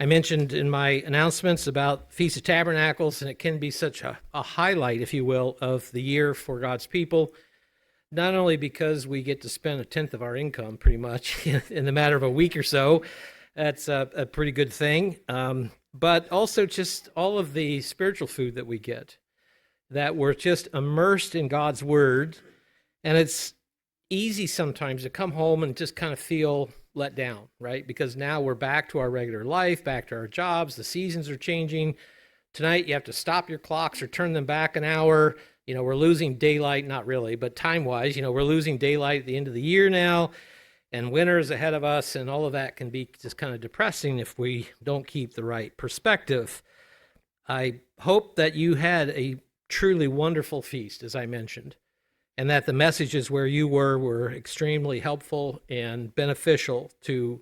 I mentioned in my announcements about Feast of Tabernacles, and it can be such a highlight, if you will, of the year for God's people, not only because we get to spend a tenth of our income pretty much in the matter of a week or so. That's a pretty good thing, but also just all of the spiritual food that we get, that we're just immersed in God's Word, and it's easy sometimes to come home and just kind of feel let down, right? Because now we're back to our regular life, back to our jobs, the seasons are changing. Tonight you have to stop your clocks or turn them back an hour. We're losing daylight, not really, but time-wise, we're losing daylight at the end of the year now, and winter is ahead of us, and all of that can be just kind of depressing if we don't keep the right perspective. I hope that you had a truly wonderful feast, as I mentioned, and that the messages where you were extremely helpful and beneficial to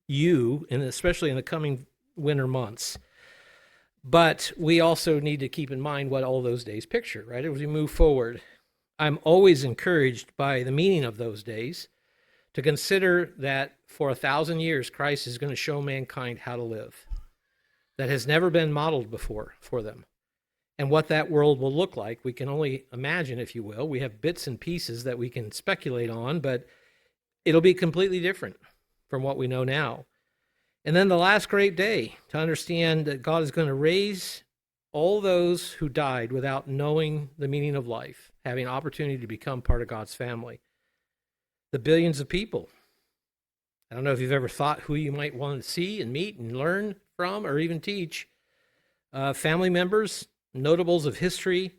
you, and especially in the coming winter months. But we also need to keep in mind what all those days picture, right? As we move forward, I'm always encouraged by the meaning of those days to consider that for 1,000 years, Christ is going to show mankind how to live. That has never been modeled before for them. And what that world will look like, we can only imagine, if you will. We have bits and pieces that we can speculate on, but it'll be completely different from what we know now. And then the last great day, to understand that God is going to raise all those who died without knowing the meaning of life, having opportunity to become part of God's family. The billions of people. I don't know if you've ever thought who you might want to see and meet and learn from or even teach. Family members, notables of history.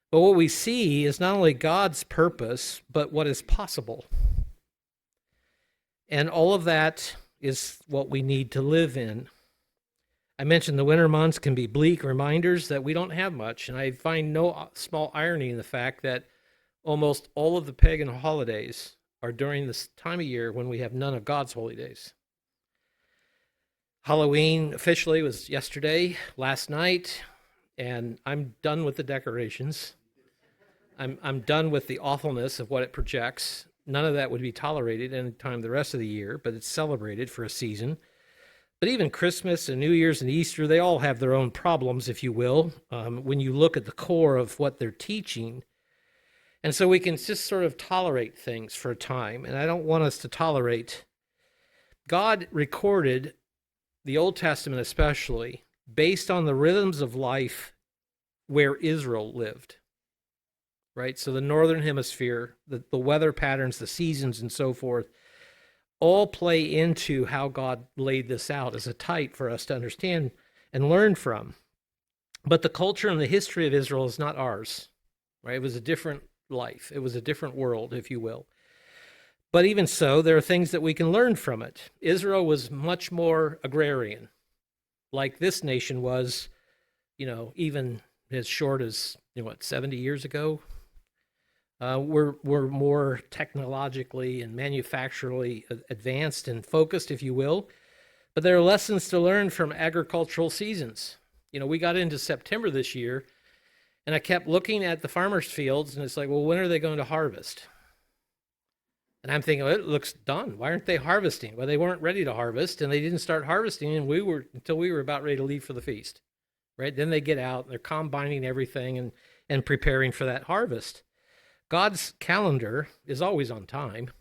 But what we see is not only God's purpose, but what is possible. And all of that is what we need to live in. I mentioned the winter months can be bleak reminders that we don't have much, and I find no small irony in the fact that almost all of the pagan holidays are during this time of year when we have none of God's holy days. Halloween officially was yesterday, last night, and I'm done with the decorations. I'm done with the awfulness of what it projects. None of that would be tolerated any time the rest of the year, but it's celebrated for a season. But even Christmas and New Year's and Easter, they all have their own problems, if you will, when you look at the core of what they're teaching. And so we can just sort of tolerate things for a time, and I don't want us to tolerate. God recorded the Old Testament especially based on the rhythms of life where Israel lived. Right? So the northern hemisphere, the weather patterns, the seasons, and so forth, all play into how God laid this out as a type for us to understand and learn from. But the culture and the history of Israel is not ours. Right? It was a different life. It was a different world, if you will. But even so, there are things that we can learn from it. Israel was much more agrarian, like this nation was, even as short as, 70 years ago. We're more technologically and manufacturally advanced and focused, if you will. But there are lessons to learn from agricultural seasons. We got into September this year, and I kept looking at the farmers' fields, and it's like, well, when are they going to harvest? And I'm thinking, well, it looks done. Why aren't they harvesting? Well, they weren't ready to harvest, and they didn't start harvesting until we were about ready to leave for the feast. Right? Then they get out, and they're combining everything and preparing for that harvest. God's calendar is always on time.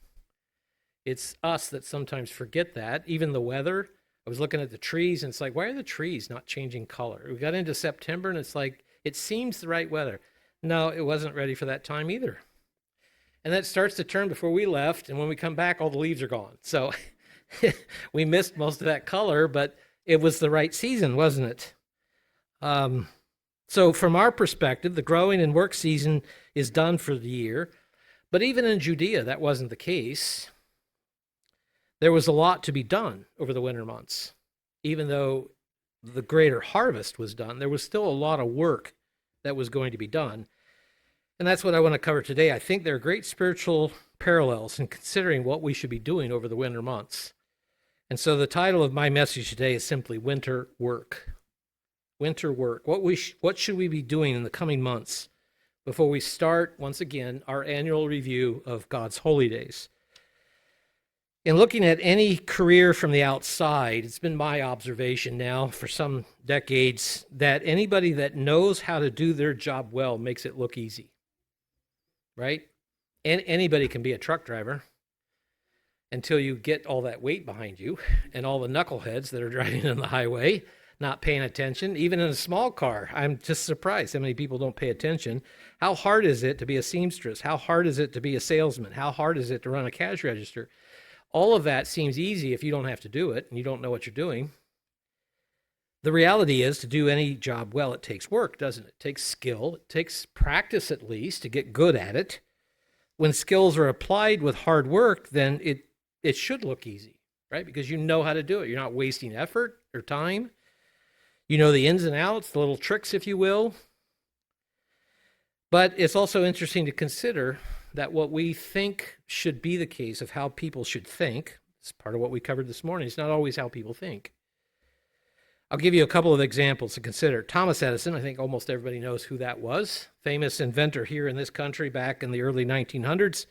It's us that sometimes forget that. Even the weather. I was looking at the trees, and it's like, why are the trees not changing color? We got into September, and it's like, it seems the right weather. No, it wasn't ready for that time either. And that starts to turn before we left, and when we come back, all the leaves are gone. So we missed most of that color, but it was the right season, wasn't it? So from our perspective, the growing and work season is done for the year. But even in Judea, that wasn't the case. There was a lot to be done over the winter months. Even though the greater harvest was done, there was still a lot of work that was going to be done. And that's what I want to cover today. I think there are great spiritual parallels in considering what we should be doing over the winter months. And so the title of my message today is simply Winter Work. Winter work. What should we be doing in the coming months before we start, once again, our annual review of God's holy days? In looking at any career from the outside, it's been my observation now for some decades that anybody that knows how to do their job well makes it look easy, right? And anybody can be a truck driver until you get all that weight behind you and all the knuckleheads that are driving on the highway not paying attention. Even in a small car, I'm just surprised how many people don't pay attention. How hard is it to be a seamstress? How hard is it to be a salesman? How hard is it to run a cash register? All of that seems easy if you don't have to do it and you don't know what you're doing. The reality is, to do any job well, it takes work, doesn't it? It takes skill. It takes practice, at least, to get good at it. When skills are applied with hard work, then it should look easy, right? Because you know how to do it. You're not wasting effort or time. You know the ins and outs, the little tricks, if you will. But it's also interesting to consider that what we think should be the case of how people should think, it's part of what we covered this morning, it's not always how people think. I'll give you a couple of examples to consider. Thomas Edison, I think almost everybody knows who that was. Famous inventor here in this country back in the early 1900s.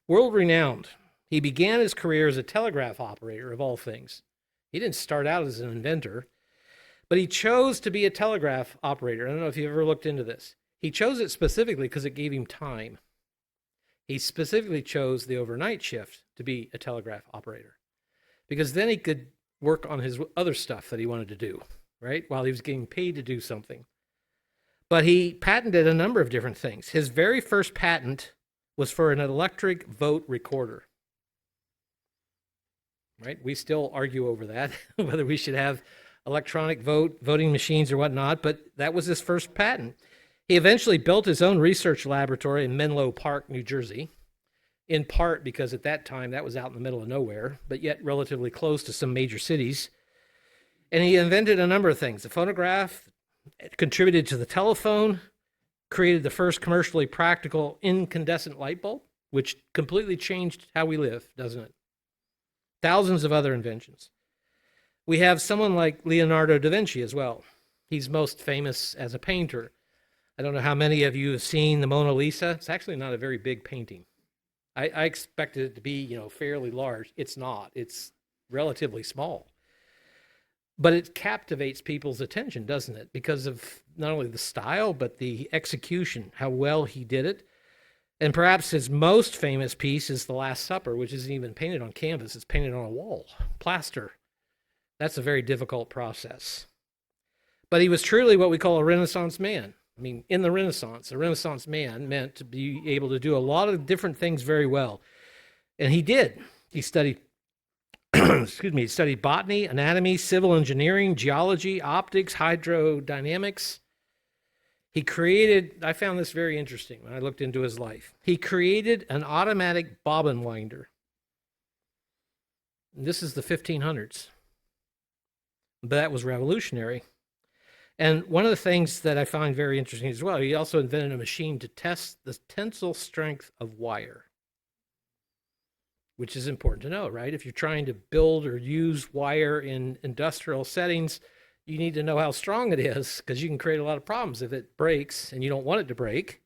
World renowned. He began his career as a telegraph operator, of all things. He didn't start out as an inventor, but he chose to be a telegraph operator. I don't know if you've ever looked into this. He chose it specifically because it gave him time. He specifically chose the overnight shift to be a telegraph operator because then he could work on his other stuff that he wanted to do, right? While he was getting paid to do something. But he patented a number of different things. His very first patent was for an electric vote recorder, right? We still argue over that, whether we should have electronic voting machines or whatnot, but that was his first patent. He eventually built his own research laboratory in Menlo Park, New Jersey, in part because at that time that was out in the middle of nowhere, but yet relatively close to some major cities. And he invented a number of things. The phonograph, contributed to the telephone, created the first commercially practical incandescent light bulb, which completely changed how we live, doesn't it? Thousands of other inventions. We have someone like Leonardo da Vinci as well. He's most famous as a painter. I don't know how many of you have seen the Mona Lisa. It's actually not a very big painting. I expected it to be, fairly large. It's not. It's relatively small. But it captivates people's attention, doesn't it? Because of not only the style, but the execution, how well he did it. And perhaps his most famous piece is The Last Supper, which isn't even painted on canvas. It's painted on a wall, plaster. That's a very difficult process. But he was truly what we call a Renaissance man. I mean, in the Renaissance, a Renaissance man meant to be able to do a lot of different things very well. And he did. He studied, he studied botany, anatomy, civil engineering, geology, optics, hydrodynamics. He created, I found this very interesting when I looked into his life. He created an automatic bobbin winder. And this is the 1500s. But that was revolutionary. And one of the things that I find very interesting as well, he also invented a machine to test the tensile strength of wire, which is important to know, right? If you're trying to build or use wire in industrial settings, you need to know how strong it is because you can create a lot of problems if it breaks and you don't want it to break.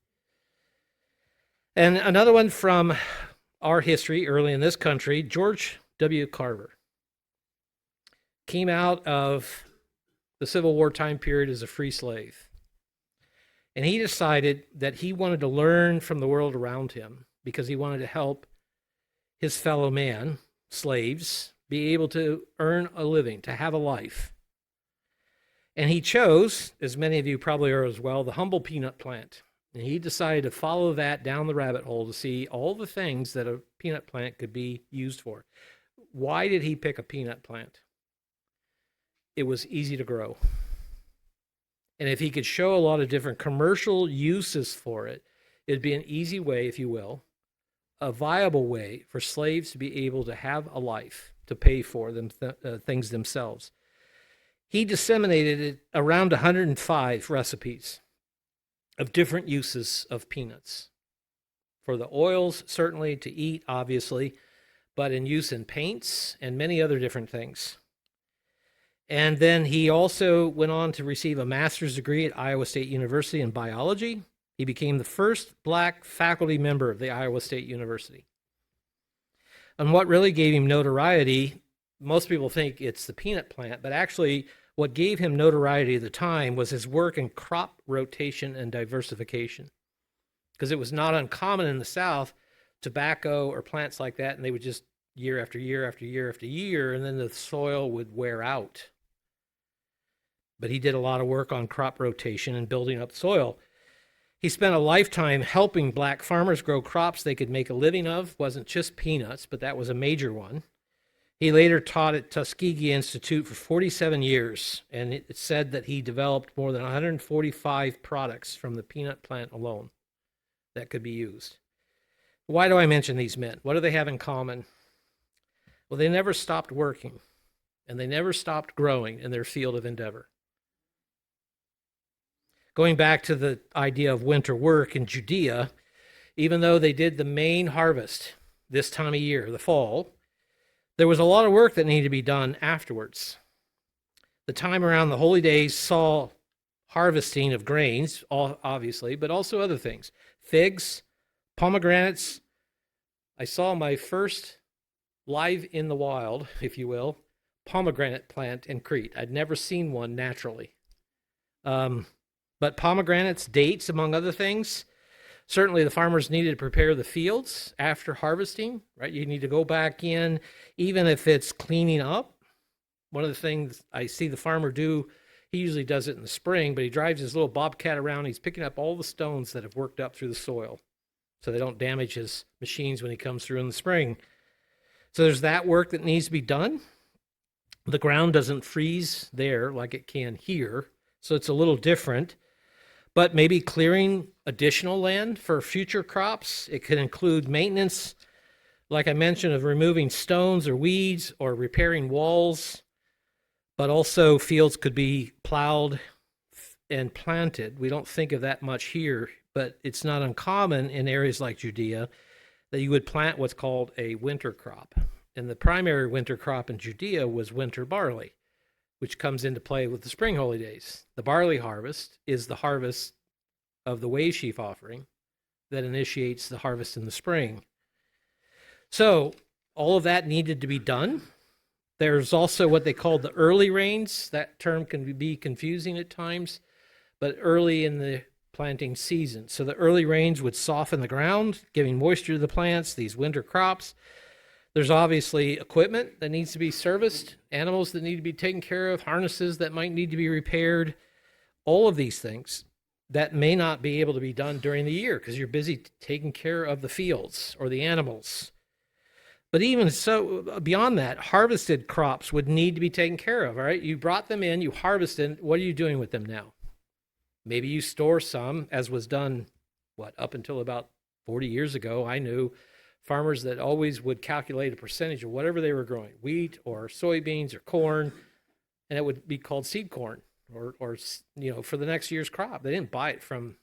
And another one from our history early in this country, George W. Carver came out of the Civil War time period as a free slave. And he decided that he wanted to learn from the world around him because he wanted to help his fellow man, slaves, be able to earn a living, to have a life. And he chose, as many of you probably are as well, the humble peanut plant. And he decided to follow that down the rabbit hole to see all the things that a peanut plant could be used for. Why did he pick a peanut plant? It was easy to grow. And if he could show a lot of different commercial uses for it, it'd be an easy way, if you will, a viable way for slaves to be able to have a life, to pay for them things themselves. He disseminated it around 105 recipes of different uses of peanuts. For the oils, certainly, to eat, obviously, but in use in paints and many other different things. And then he also went on to receive a master's degree at Iowa State University in biology. He became the first black faculty member of the Iowa State University. And what really gave him notoriety, most people think it's the peanut plant, but actually what gave him notoriety at the time was his work in crop rotation and diversification. Because it was not uncommon in the South, tobacco or plants like that, and they would just year after year after year after year, and then the soil would wear out. But he did a lot of work on crop rotation and building up soil. He spent a lifetime helping black farmers grow crops they could make a living of. Wasn't just peanuts, but that was a major one. He later taught at Tuskegee Institute for 47 years, and it said that he developed more than 145 products from the peanut plant alone that could be used. Why do I mention these men? What do they have in common? Well, they never stopped working, and they never stopped growing in their field of endeavor. Going back to the idea of winter work in Judea, even though they did the main harvest this time of year, the fall, there was a lot of work that needed to be done afterwards. The time around the holy days saw harvesting of grains, obviously, but also other things. Figs, pomegranates. I saw my first live in the wild, if you will, pomegranate plant in Crete. I'd never seen one naturally. But pomegranates, dates, among other things. Certainly the farmers needed to prepare the fields after harvesting, right? You need to go back in, even if it's cleaning up. One of the things I see the farmer do, he usually does it in the spring, but he drives his little bobcat around. He's picking up all the stones that have worked up through the soil so they don't damage his machines when he comes through in the spring. So there's that work that needs to be done. The ground doesn't freeze there like it can here, so it's a little different. But maybe clearing additional land for future crops. It could include maintenance, like I mentioned, of removing stones or weeds or repairing walls. But also fields could be plowed and planted. We don't think of that much here, but it's not uncommon in areas like Judea that you would plant what's called a winter crop. And the primary winter crop in Judea was winter barley, which comes into play with the spring holy days. The barley harvest is the harvest of the wave sheaf offering that initiates the harvest in the spring. So all of that needed to be done. There's also what they called the early rains. That term can be confusing at times, but early in the planting season. So the early rains would soften the ground, giving moisture to the plants, these winter crops. There's obviously equipment that needs to be serviced, animals that need to be taken care of, harnesses that might need to be repaired, all of these things that may not be able to be done during the year because you're busy taking care of the fields or the animals. But even so, beyond that, harvested crops would need to be taken care of, all right? You brought them in, you harvested, what are you doing with them now? Maybe you store some, as was done, up until about 40 years ago. I knew farmers that always would calculate a percentage of whatever they were growing, wheat or soybeans or corn, and it would be called seed corn or for the next year's crop. They didn't buy it from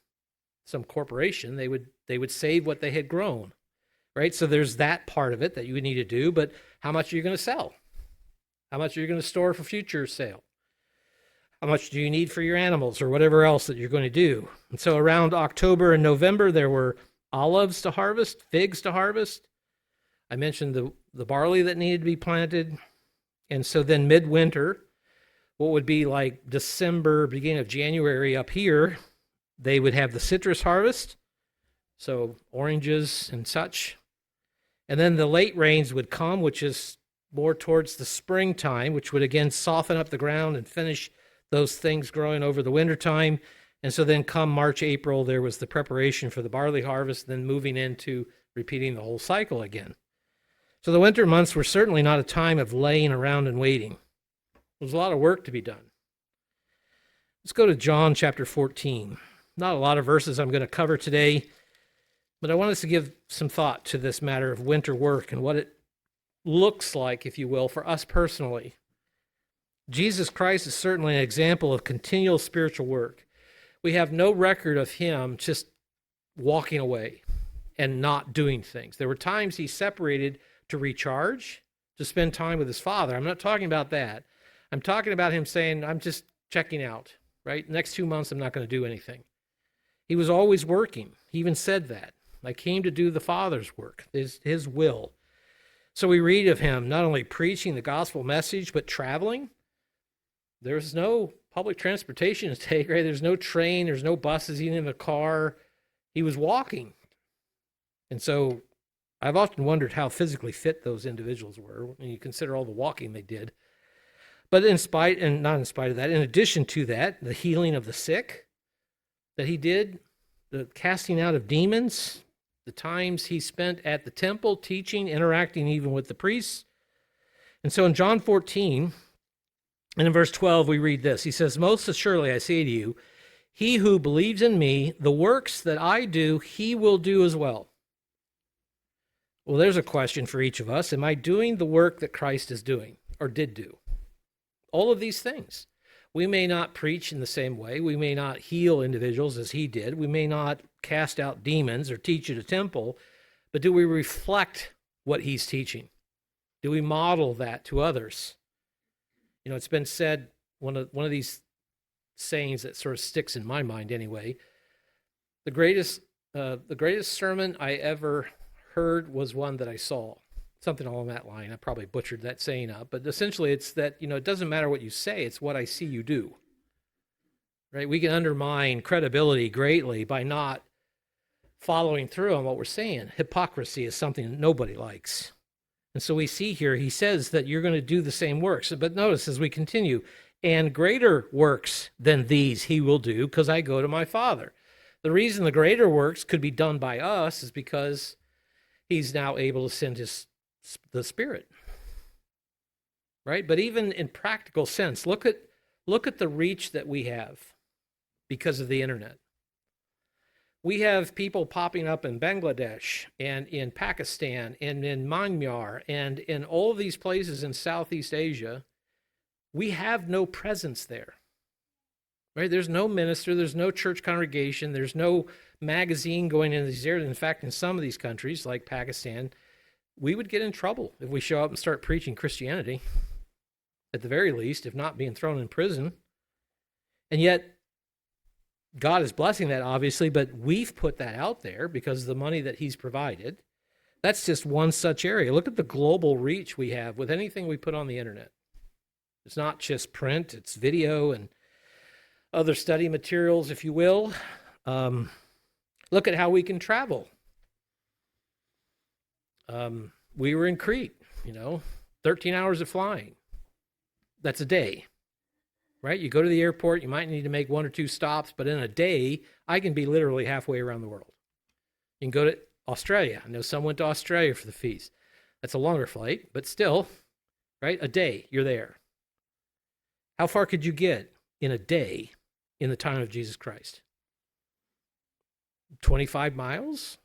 some corporation. They would save what they had grown, right? So there's that part of it that you would need to do, but how much are you going to sell? How much are you going to store for future sale? How much do you need for your animals or whatever else that you're going to do? And so around October and November, there were olives to harvest, figs to harvest. I mentioned the barley that needed to be planted. And so then midwinter, what would be like December, beginning of January up here, they would have the citrus harvest, so oranges and such. And then the late rains would come, which is more towards the springtime, which would again soften up the ground and finish those things growing over the wintertime. And so then come March, April, there was the preparation for the barley harvest, then moving into repeating the whole cycle again. So the winter months were certainly not a time of laying around and waiting. There's a lot of work to be done. Let's go to John chapter 14. Not a lot of verses I'm going to cover today, but I want us to give some thought to this matter of winter work and what it looks like, if you will, for us personally. Jesus Christ is certainly an example of continual spiritual work. We have no record of him just walking away and not doing things. There were times he separated to recharge, to spend time with his Father. I'm not talking about that. I'm talking about him saying, I'm just checking out, right? Next 2 months, I'm not going to do anything. He was always working. He even said that. I came to do the Father's work, his will. So we read of him not only preaching the gospel message, but traveling. There's no public transportation to take, right? There's no train, there's no buses, even in a car. He was walking. And so I've often wondered how physically fit those individuals were when you consider all the walking they did. But not in spite of that, in addition to that, the healing of the sick that he did, the casting out of demons, the times he spent at the temple teaching, interacting even with the priests. And so in John 14, and in verse 12, we read this. He says, "Most assuredly I say to you, he who believes in me, the works that I do, he will do as well." Well, there's a question for each of us. Am I doing the work that Christ is doing or did do? All of these things. We may not preach in the same way. We may not heal individuals as he did. We may not cast out demons or teach at a temple, but do we reflect what he's teaching? Do we model that to others? You know, it's been said, one of these sayings that sort of sticks in my mind anyway, the greatest sermon I ever heard was one that I saw. Something along that line. I probably butchered that saying up, but essentially it's that, it doesn't matter what you say, it's what I see you do. Right? We can undermine credibility greatly by not following through on what we're saying. Hypocrisy is something that nobody likes. And so we see here, he says that you're going to do the same works. But notice as we continue, and greater works than these he will do, because I go to my Father. The reason the greater works could be done by us is because he's now able to send the Spirit, right? But even in practical sense, look at the reach that we have because of the internet. We have people popping up in Bangladesh and in Pakistan and in Myanmar and in all of these places in Southeast Asia. We have no presence there, right? There's no minister, there's no church congregation, there's no magazine going into these areas. In fact, in some of these countries like Pakistan, we would get in trouble if we show up and start preaching Christianity, at the very least, if not being thrown in prison. And yet, God is blessing that, obviously, but we've put that out there because of the money that he's provided. That's just one such area. Look at the global reach we have with anything we put on the internet. It's not just print, it's video and other study materials, if you will. Look at how we can travel. We were in Crete, 13 hours of flying. That's a day, right? You go to the airport, you might need to make one or two stops, but in a day, I can be literally halfway around the world. You can go to Australia. I know some went to Australia for the feast. That's a longer flight, but still, right? A day, you're there. How far could you get in a day in the time of Jesus Christ? 25 miles?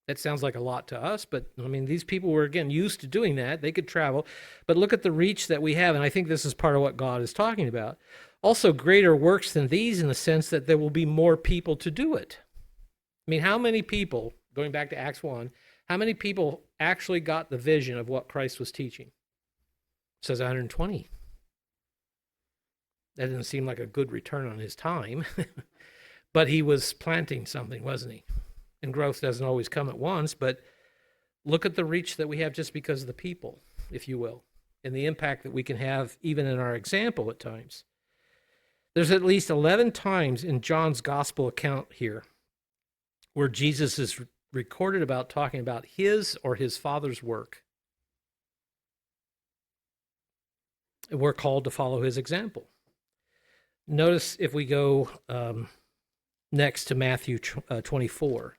That sounds like a lot to us, but these people were, again, used to doing that. They could travel, but look at the reach that we have, and I think this is part of what God is talking about. Also, greater works than these in the sense that there will be more people to do it. How many people, going back to Acts 1, how many people actually got the vision of what Christ was teaching? It says 120. That didn't seem like a good return on his time, but he was planting something, wasn't he? And growth doesn't always come at once, but look at the reach that we have just because of the people, if you will, and the impact that we can have even in our example at times. There's at least 11 times in John's gospel account here where Jesus is recorded about talking about his or his Father's work. And we're called to follow his example. Notice if we go next to Matthew 24.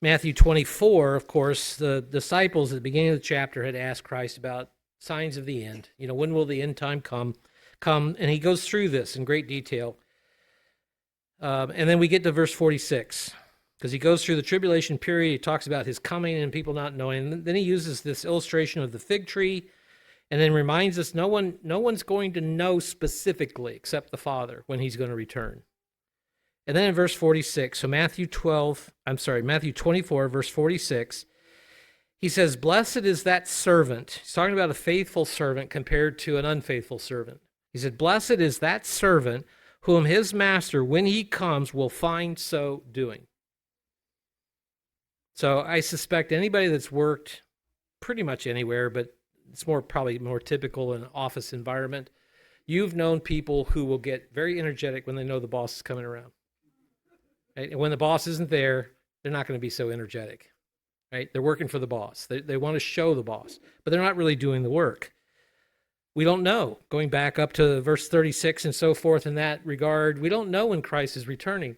Matthew 24, of course, the disciples at the beginning of the chapter had asked Christ about signs of the end. When will the end time come? And he goes through this in great detail. And then we get to verse 46, because he goes through the tribulation period. He talks about his coming and people not knowing. And then he uses this illustration of the fig tree, and then reminds us no one's going to know specifically except the Father when he's going to return. And then in verse 46, so Matthew 24, verse 46, he says, "Blessed is that servant." He's talking about a faithful servant compared to an unfaithful servant. He said, "Blessed is that servant whom his master, when he comes, will find so doing." So I suspect anybody that's worked pretty much anywhere, but it's probably more typical in an office environment. You've known people who will get very energetic when they know the boss is coming around. Right? And when the boss isn't there, they're not going to be so energetic. Right? They're working for the boss. They want to show the boss, but they're not really doing the work. We don't know. Going back up to verse 36 and so forth in that regard, we don't know when Christ is returning.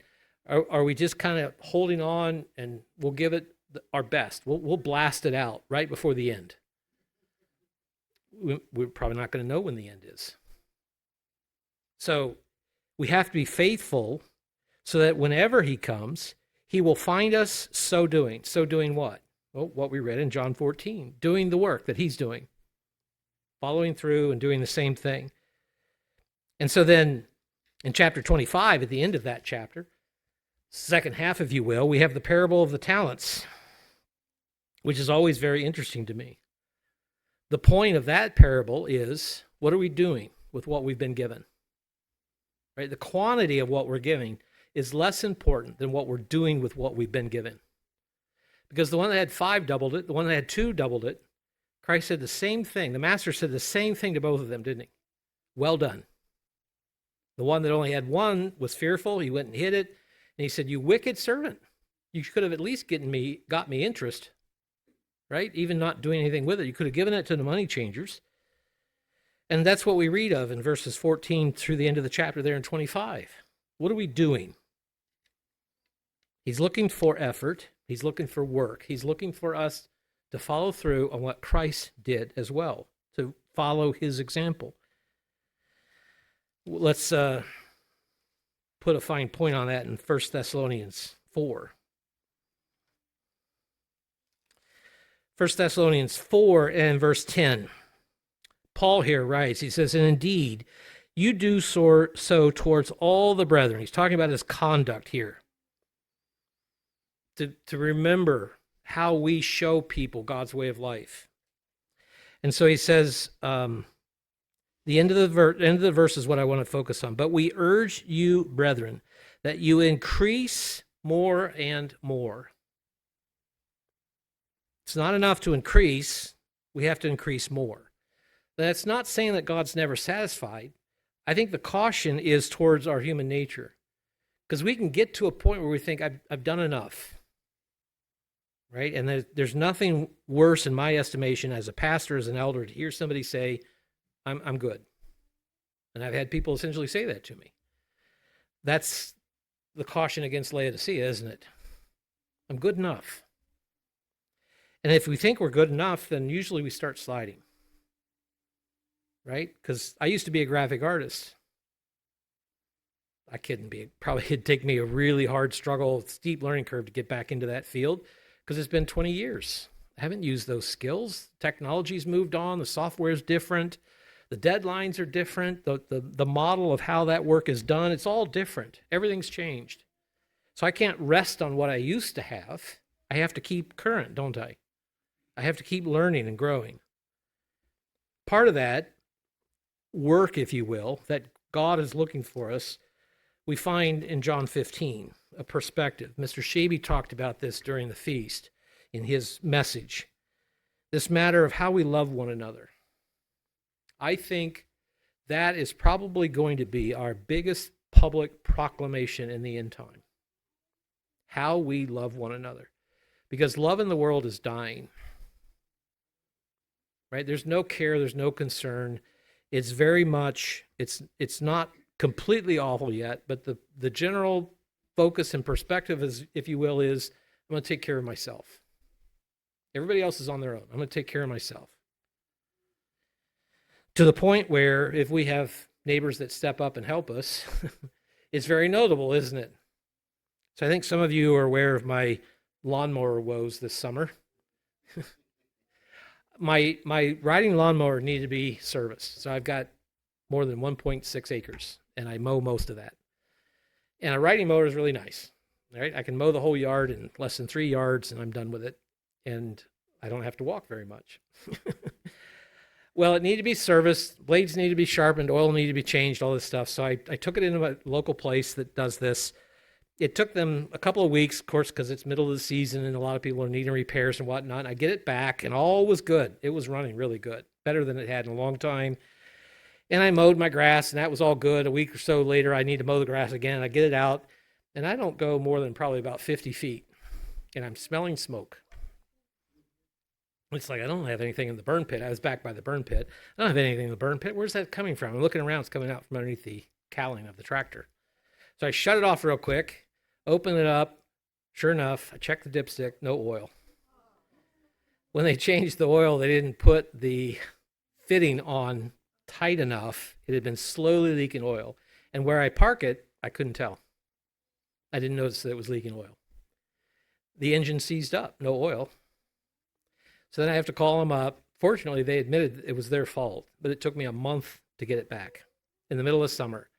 Are we just kind of holding on and we'll give it our best? We'll blast it out right before the end. We're probably not going to know when the end is. So we have to be faithful so that whenever he comes, he will find us so doing. So doing what? Well, what we read in John 14, doing the work that he's doing, following through and doing the same thing. And so then in chapter 25, at the end of that chapter, second half, if you will, we have the parable of the talents, which is always very interesting to me. The point of that parable is, what are we doing with what we've been given? Right? The quantity of what we're giving is less important than what we're doing with what we've been given. Because the one that had 5 doubled it, the one that had 2 doubled it. Christ said the same thing. The master said the same thing to both of them, didn't he? Well done. The one that only had 1 was fearful. He went and hid it. And he said, you wicked servant. You could have at least got me interest, right? Even not doing anything with it. You could have given it to the money changers. And that's what we read of in verses 14 through the end of the chapter there in 25. What are we doing? He's looking for effort. He's looking for work. He's looking for us to follow through on what Christ did as well, to follow his example. Let's put a fine point on that in 1 Thessalonians 4. 1 Thessalonians 4 and verse 10. Paul here writes, he says, and indeed, you do so towards all the brethren. He's talking about his conduct here. To remember how we show people God's way of life. And so he says, the end of the verse is what I want to focus on. But we urge you, brethren, that you increase more and more. It's not enough to increase. We have to increase more. That's not saying that God's never satisfied. I think the caution is towards our human nature. Because we can get to a point where we think, I've done enough. Right? And there's nothing worse in my estimation as a pastor, as an elder, to hear somebody say, I'm good. And I've had people essentially say that to me. That's the caution against Laodicea, isn't it? I'm good enough. And if we think we're good enough, then usually we start sliding. Right? Because I used to be a graphic artist. I couldn't be. Probably it'd take me a really hard struggle, steep learning curve to get back into that field. Because it's been 20 years. I haven't used those skills. Technology's moved on. The software's different. The deadlines are different. The model of how that work is done, it's all different. Everything's changed. So I can't rest on what I used to have. I have to keep current, don't I? I have to keep learning and growing. Part of that work, if you will, that God is looking for us, we find in John 15. A perspective. Mr. Shaby talked about this during the feast in his message. This matter of how we love one another. I think that is probably going to be our biggest public proclamation in the end time. How we love one another. Because love in the world is dying. Right? There's no care, there's no concern. It's very much, it's not completely awful yet, but the general focus and perspective, is, if you will, is I'm going to take care of myself. Everybody else is on their own. I'm going to take care of myself. To the point where if we have neighbors that step up and help us, it's very notable, isn't it? So I think some of you are aware of my lawnmower woes this summer. My riding lawnmower needed to be serviced. So I've got more than 1.6 acres, and I mow most of that. And a riding mower is really nice, right? I can mow the whole yard in less than 3 yards, and I'm done with it. And I don't have to walk very much. Well, it needed to be serviced. Blades need to be sharpened. Oil needed to be changed, all this stuff. So I took it into a local place that does this. It took them a couple of weeks, of course, because it's middle of the season and a lot of people are needing repairs and whatnot. And I get it back and all was good. It was running really good, better than it had in a long time. And I mowed my grass and that was all good. A week or so later, I need to mow the grass again. I get it out and I don't go more than probably about 50 feet and I'm smelling smoke. It's like, I don't have anything in the burn pit. I was back by the burn pit. I don't have anything in the burn pit. Where's that coming from? I'm looking around. It's coming out from underneath the cowling of the tractor. So I shut it off real quick, open it up. Sure enough, I checked the dipstick, no oil. When they changed the oil, they didn't put the fitting on tight enough. It had been slowly leaking oil. And where I park it, I couldn't tell. I didn't notice that it was leaking oil. The engine seized up, no oil. So then I have to call them up. Fortunately, they admitted it was their fault, but it took me a month to get it back in the middle of summer.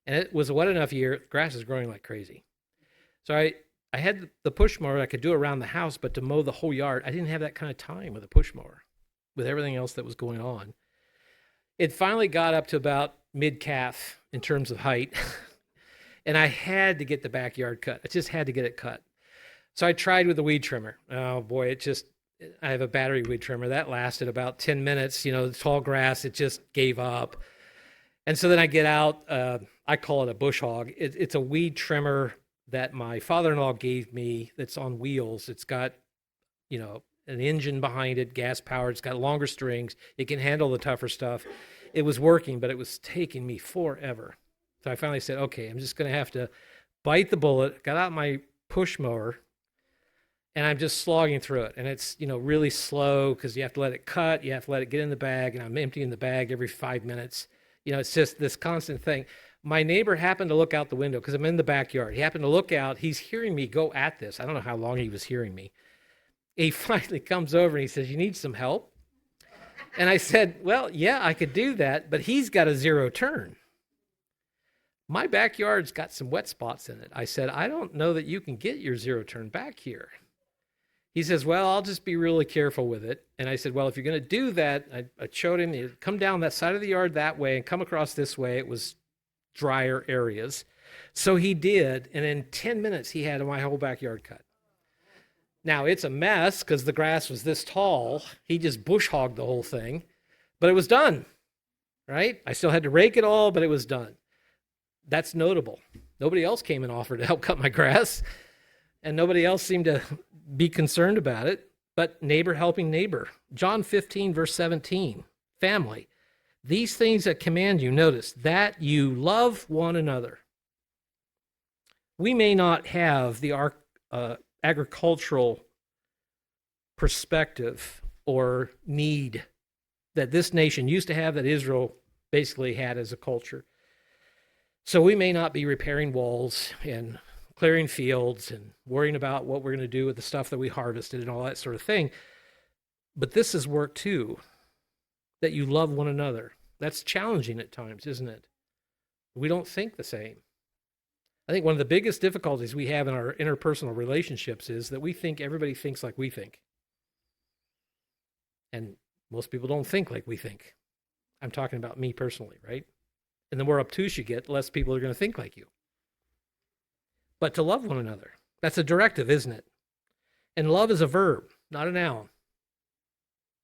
And it was a wet enough year, grass is growing like crazy. So I had the push mower I could do around the house, but to mow the whole yard, I didn't have that kind of time with a push mower, with everything else that was going on. It finally got up to about mid-calf in terms of height, and I had to get the backyard cut. I just had to get it cut. So I tried with the weed trimmer. Oh boy, I have a battery weed trimmer. That lasted about 10 minutes. You know, the tall grass, it just gave up. And so then I get out, I call it a bush hog. It's a weed trimmer that my father-in-law gave me that's on wheels. It's got, you know, an engine behind it, gas powered. It's got longer strings. It can handle the tougher stuff. It was working, but it was taking me forever. So I finally said, okay, I'm just going to have to bite the bullet. Got out my push mower, and I'm just slogging through it. And it's, you know, really slow because you have to let it cut. You have to let it get in the bag, and I'm emptying the bag every 5 minutes. You know, it's just this constant thing. My neighbor happened to look out the window because I'm in the backyard. He happened to look out. He's hearing me go at this. I don't know how long he was hearing me. He finally comes over and he says, "You need some help?" And I said, "Well, yeah, I could do that, but he's got a zero turn. My backyard's got some wet spots in it." I said, "I don't know that you can get your zero turn back here." He says, "Well, I'll just be really careful with it." And I said, "Well, if you're going to do that," I showed him, you come down that side of the yard that way and come across this way. It was drier areas. So he did. And in 10 minutes, he had my whole backyard cut. Now, it's a mess because the grass was this tall. He just bush hogged the whole thing, but it was done, right? I still had to rake it all, but it was done. That's notable. Nobody else came and offered to help cut my grass, and nobody else seemed to be concerned about it, but neighbor helping neighbor. John 15, verse 17, family. These things that command you, notice, that you love one another. We may not have the agricultural perspective or need that this nation used to have, that Israel basically had as a culture. So we may not be repairing walls and clearing fields and worrying about what we're going to do with the stuff that we harvested and all that sort of thing. But this is work too, that you love one another. That's challenging at times, isn't it? We don't think the same. I think one of the biggest difficulties we have in our interpersonal relationships is that we think everybody thinks like we think. And most people don't think like we think. I'm talking about me personally, right? And the more obtuse you get, the less people are going to think like you. But to love one another, that's a directive, isn't it? And love is a verb, not a noun.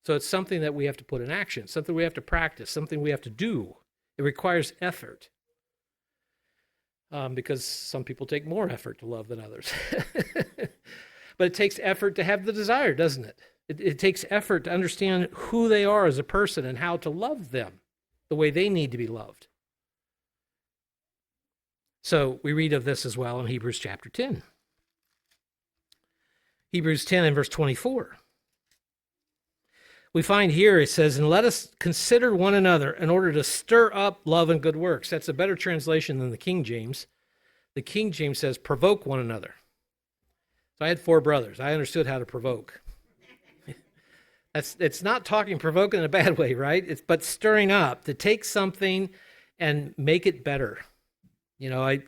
So it's something that we have to put in action, something we have to practice, something we have to do. It requires effort. Because some people take more effort to love than others. But it takes effort to have the desire, doesn't it? It takes effort to understand who they are as a person and how to love them the way they need to be loved. So we read of this as well in Hebrews chapter 10. Hebrews 10 and verse 24. We find here it says, "And let us consider one another in order to stir up love and good works." That's a better translation than the King James. The King James says, "provoke one another." So I had 4 brothers. I understood how to provoke. It's not talking provoking in a bad way, right? But stirring up, to take something and make it better. You know,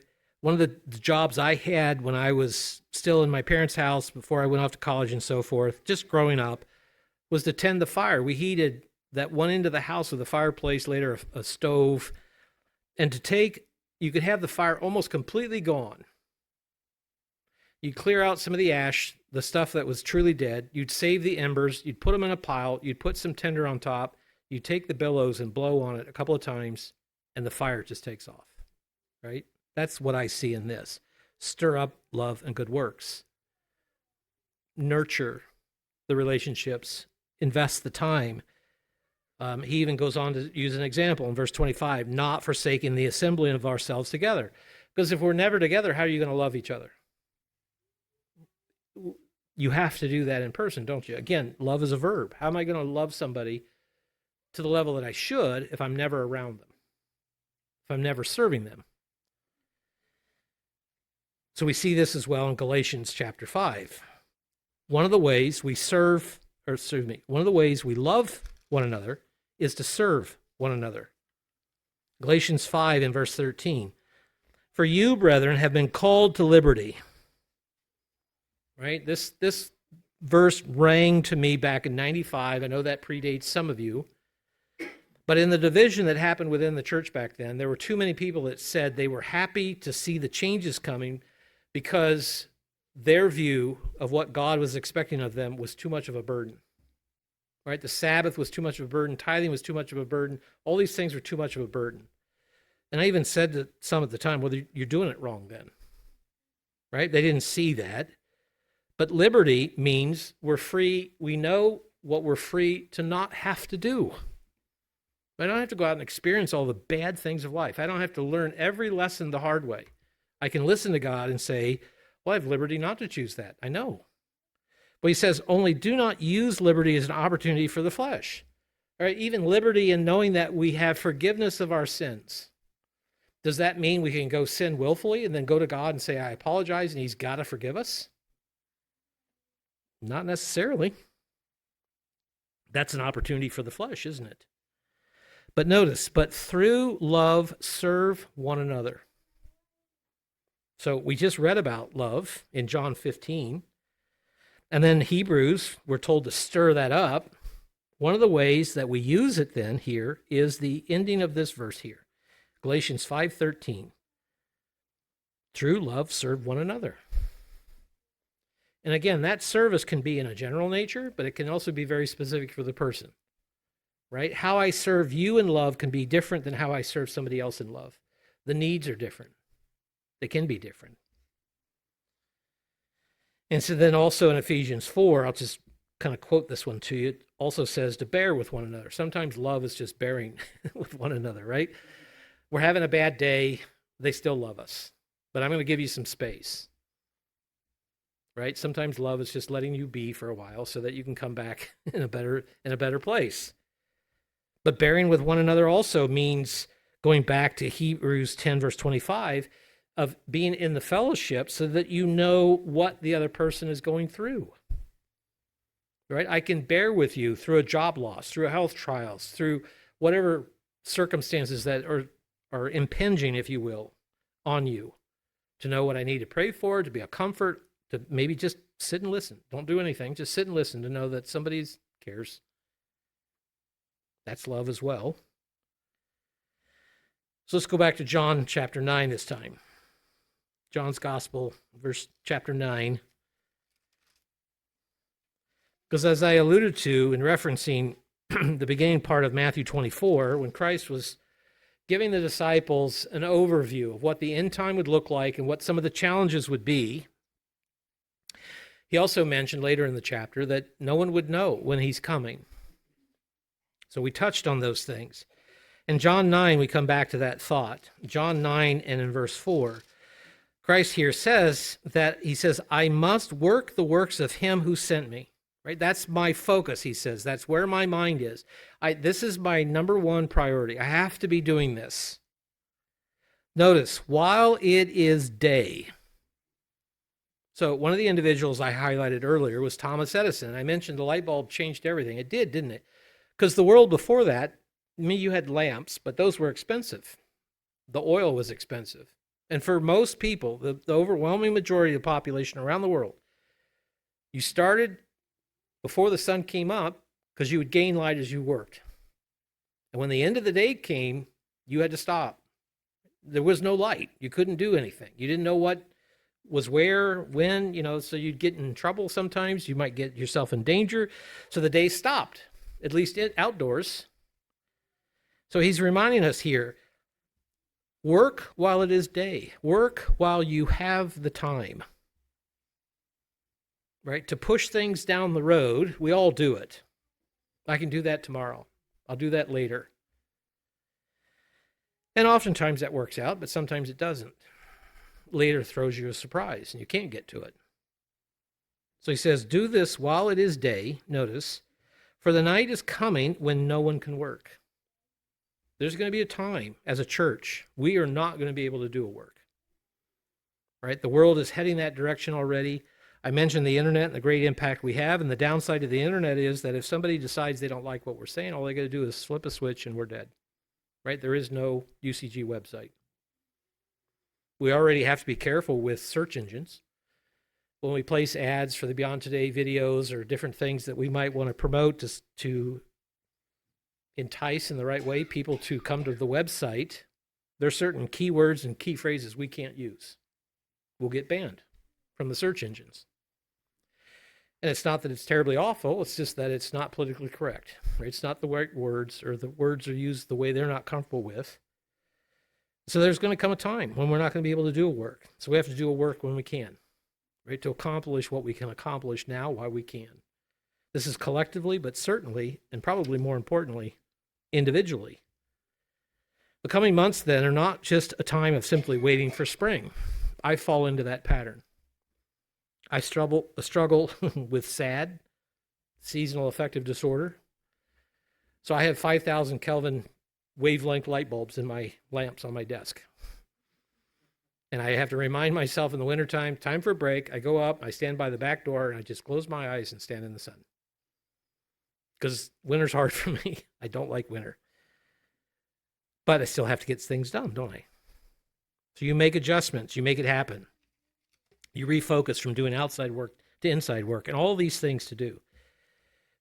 one of the jobs I had when I was still in my parents' house before I went off to college and so forth, just growing up, was to tend the fire. We heated that one end of the house with a fireplace, later a stove, and you could have the fire almost completely gone. You'd clear out some of the ash, the stuff that was truly dead. You'd save the embers. You'd put them in a pile. You'd put some tinder on top. You'd take the billows and blow on it a couple of times, and the fire just takes off, right? That's what I see in this. Stir up love and good works. Nurture the relationships. Invest the time. He even goes on to use an example in verse 25, not forsaking the assembling of ourselves together. Because if we're never together, how are you going to love each other? You have to do that in person, don't you? Again, love is a verb. How am I going to love somebody to the level that I should if I'm never around them, if I'm never serving them? So we see this as well in Galatians chapter 5. One of the ways we love one another is to serve one another. Galatians 5 in verse 13. For you, brethren, have been called to liberty. Right? This verse rang to me back in 95. I know that predates some of you. But in the division that happened within the church back then, there were too many people that said they were happy to see the changes coming because their view of what God was expecting of them was too much of a burden. Right? The Sabbath was too much of a burden. Tithing was too much of a burden. All these things were too much of a burden. And I even said to some at the time, well, you're doing it wrong then. Right? They didn't see that. But liberty means we're free. We know what we're free to not have to do. I don't have to go out and experience all the bad things of life. I don't have to learn every lesson the hard way. I can listen to God and say, well, I have liberty not to choose that. I know. But he says, only do not use liberty as an opportunity for the flesh. All right, even liberty in knowing that we have forgiveness of our sins. Does that mean we can go sin willfully and then go to God and say, I apologize, and he's got to forgive us? Not necessarily. That's an opportunity for the flesh, isn't it? But notice, but through love serve one another. So we just read about love in John 15. And then Hebrews, we're told to stir that up. One of the ways that we use it then here is the ending of this verse here. Galatians 5:13. Through love serve one another. And again, that service can be in a general nature, but it can also be very specific for the person. Right? How I serve you in love can be different than how I serve somebody else in love. The needs are different. They can be different. And so then also in Ephesians 4, I'll just kind of quote this one to you. It also says to bear with one another. Sometimes love is just bearing with one another, right? We're having a bad day. They still love us. But I'm going to give you some space. Right? Sometimes love is just letting you be for a while so that you can come back in a better place. But bearing with one another also means going back to Hebrews 10, verse 25, of being in the fellowship so that you know what the other person is going through. Right? I can bear with you through a job loss, through health trials, through whatever circumstances that are impinging, if you will, on you, to know what I need to pray for, to be a comfort, to maybe just sit and listen. Don't do anything. Just sit and listen to know that somebody cares. That's love as well. So let's go back to John chapter 9 this time. John's Gospel, chapter 9. Because as I alluded to in referencing the beginning part of Matthew 24, when Christ was giving the disciples an overview of what the end time would look like and what some of the challenges would be, he also mentioned later in the chapter that no one would know when he's coming. So we touched on those things. In John 9, we come back to that thought. John 9 and in verse 4, Christ here says that, he says, I must work the works of him who sent me. Right? That's my focus, he says. That's where my mind is. This is my number one priority. I have to be doing this. Notice, while it is day. So one of the individuals I highlighted earlier was Thomas Edison. I mentioned the light bulb changed everything. It did, didn't it? Because the world before that, you had lamps, but those were expensive. The oil was expensive. And for most people, the overwhelming majority of the population around the world, you started before the sun came up because you would gain light as you worked. And when the end of the day came, you had to stop. There was no light. You couldn't do anything. You didn't know what was where, when, so you'd get in trouble sometimes. You might get yourself in danger. So the day stopped, at least outdoors. So he's reminding us here, work while it is day. Work while you have the time. Right? To push things down the road, we all do it. I can do that tomorrow. I'll do that later. And oftentimes that works out, but sometimes it doesn't. Later throws you a surprise and you can't get to it. So he says, do this while it is day, notice, for the night is coming when no one can work. There's going to be a time as a church, we are not going to be able to do a work. Right? The world is heading that direction already. I mentioned the internet and the great impact we have, and the downside of the internet is that if somebody decides they don't like what we're saying, all they got to do is flip a switch and we're dead. Right? There is no UCG website. We already have to be careful with search engines. When we place ads for the Beyond Today videos or different things that we might want to promote to entice in the right way people to come to the website, there are certain keywords and key phrases we can't use. We'll get banned from the search engines. And it's not that it's terribly awful, it's just that it's not politically correct. Right? It's not the right words, or the words are used the way they're not comfortable with. So there's going to come a time when we're not going to be able to do a work. So we have to do a work when we can, right? To accomplish what we can accomplish now while we can. This is collectively, but certainly, and probably more importantly, individually. The coming months then are not just a time of simply waiting for spring. I fall into that pattern. I struggle with SAD, seasonal affective disorder. So I have 5,000 Kelvin wavelength light bulbs in my lamps on my desk. And I have to remind myself in the wintertime, time for a break. I go up, I stand by the back door, and I just close my eyes and stand in the sun. Because winter's hard for me. I don't like winter. But I still have to get things done, don't I? So you make adjustments, you make it happen. You refocus from doing outside work to inside work, and all these things to do.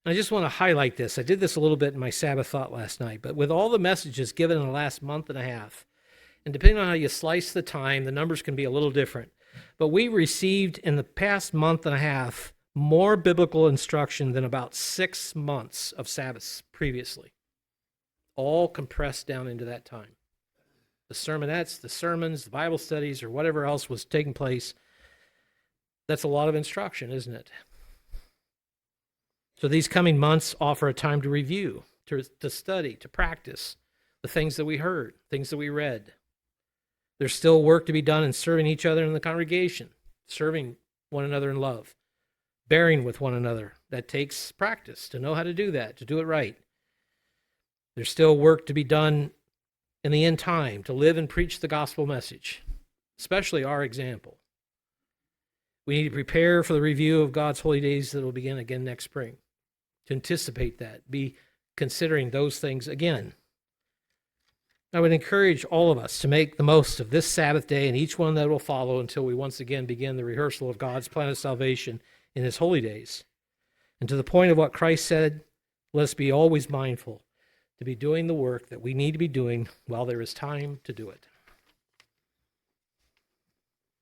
I just want to highlight this. I did this a little bit in my Sabbath thought last night, but with all the messages given in the last month and a half, and depending on how you slice the time, the numbers can be a little different. But we received in the past month and a half more biblical instruction than about 6 months of Sabbaths previously, all compressed down into that time. The sermonettes, the sermons, the Bible studies, or whatever else was taking place, that's a lot of instruction, isn't it? So these coming months offer a time to review, to study, to practice the things that we heard, things that we read. There's still work to be done in serving each other in the congregation, serving one another in love, bearing with one another. That takes practice to know how to do that, to do it right. There's still work to be done in the end time, to live and preach the gospel message, especially our example. We need to prepare for the review of God's holy days that will begin again next spring. To anticipate that, be considering those things again. I would encourage all of us to make the most of this Sabbath day and each one that will follow until we once again begin the rehearsal of God's plan of salvation in his holy days. And to the point of what Christ said, let us be always mindful to be doing the work that we need to be doing while there is time to do it.